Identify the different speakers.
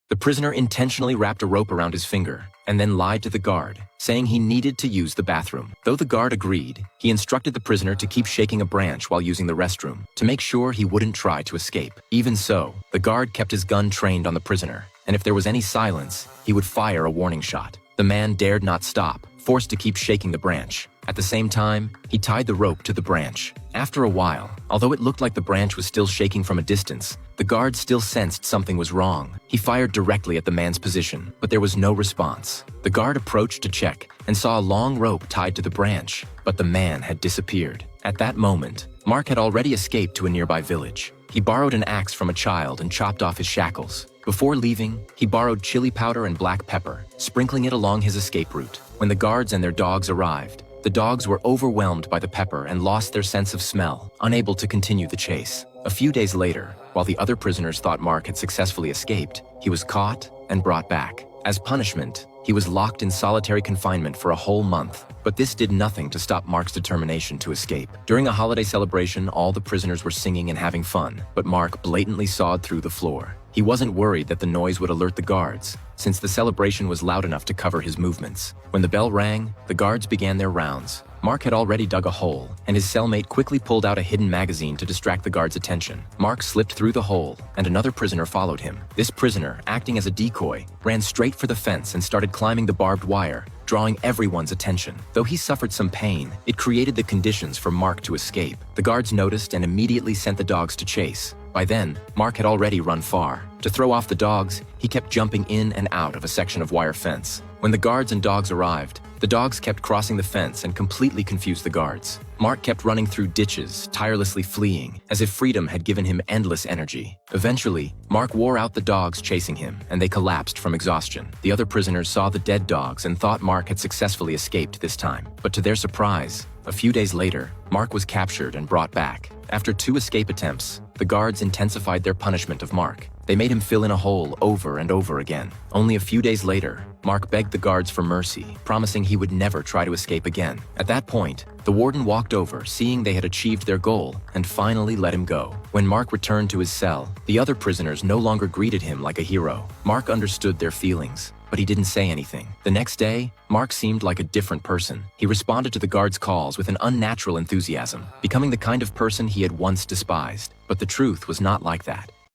Speaker 1: The prisoner intentionally wrapped a rope around his finger and then lied to the guard, saying he needed to use the bathroom. Though the guard agreed, he instructed the prisoner to keep shaking a branch while using the restroom to make sure he wouldn't try to escape. Even so, the guard kept his gun trained on the prisoner, and if there was any silence, he would fire a warning shot. The man dared not stop, forced to keep shaking the branch. At the same time, he tied the rope to the branch. After a while, although it looked like the branch was still shaking from a distance, the guard still sensed something was wrong. He fired directly at the man's position, but there was no response. The guard approached to check and saw a long rope tied to the branch, but the man had disappeared. At that moment, Mark had already escaped to a nearby village. He borrowed an axe from a child and chopped off his shackles. Before leaving, he borrowed chili powder and black pepper, sprinkling it along his escape route. When the guards and their dogs arrived, the dogs were overwhelmed by the pepper and lost their sense of smell, unable to continue the chase. A few days later, while the other prisoners thought Mark had successfully escaped, he was caught and brought back. As punishment, he was locked in solitary confinement for a whole month, but this did nothing to stop Mark's determination to escape. During a holiday celebration, all the prisoners were singing and having fun, but Mark blatantly sawed through the floor. He wasn't worried that the noise would alert the guards, since the celebration was loud enough to cover his movements. When the bell rang, the guards began their rounds. Mark had already dug a hole, and his cellmate quickly pulled out a hidden magazine to distract the guards' attention. Mark slipped through the hole, and another prisoner followed him. This prisoner, acting as a decoy, ran straight for the fence and started climbing the barbed wire, drawing everyone's attention. Though he suffered some pain, it created the conditions for Mark to escape. The guards noticed and immediately sent the dogs to chase. By then, Mark had already run far. To throw off the dogs, he kept jumping in and out of a section of wire fence. When the guards and dogs arrived, the dogs kept crossing the fence and completely confused the guards. Mark kept running through ditches, tirelessly fleeing, as if freedom had given him endless energy. Eventually, Mark wore out the dogs chasing him, and they collapsed from exhaustion. The other prisoners saw the dead dogs and thought Mark had successfully escaped this time. But to their surprise, a few days later, Mark was captured and brought back. After 2 escape attempts, the guards intensified their punishment of Mark. They made him fill in a hole over and over again. Only a few days later, Mark begged the guards for mercy, promising he would never try to escape again. At that point, the warden walked over, seeing they had achieved their goal, and finally let him go. When Mark returned to his cell, the other prisoners no longer greeted him like a hero. Mark understood their feelings, but he didn't say anything. The next day, Mark seemed like a different person. He responded to the guards' calls with an unnatural enthusiasm, becoming the kind of person he had once despised. But the truth was not like that.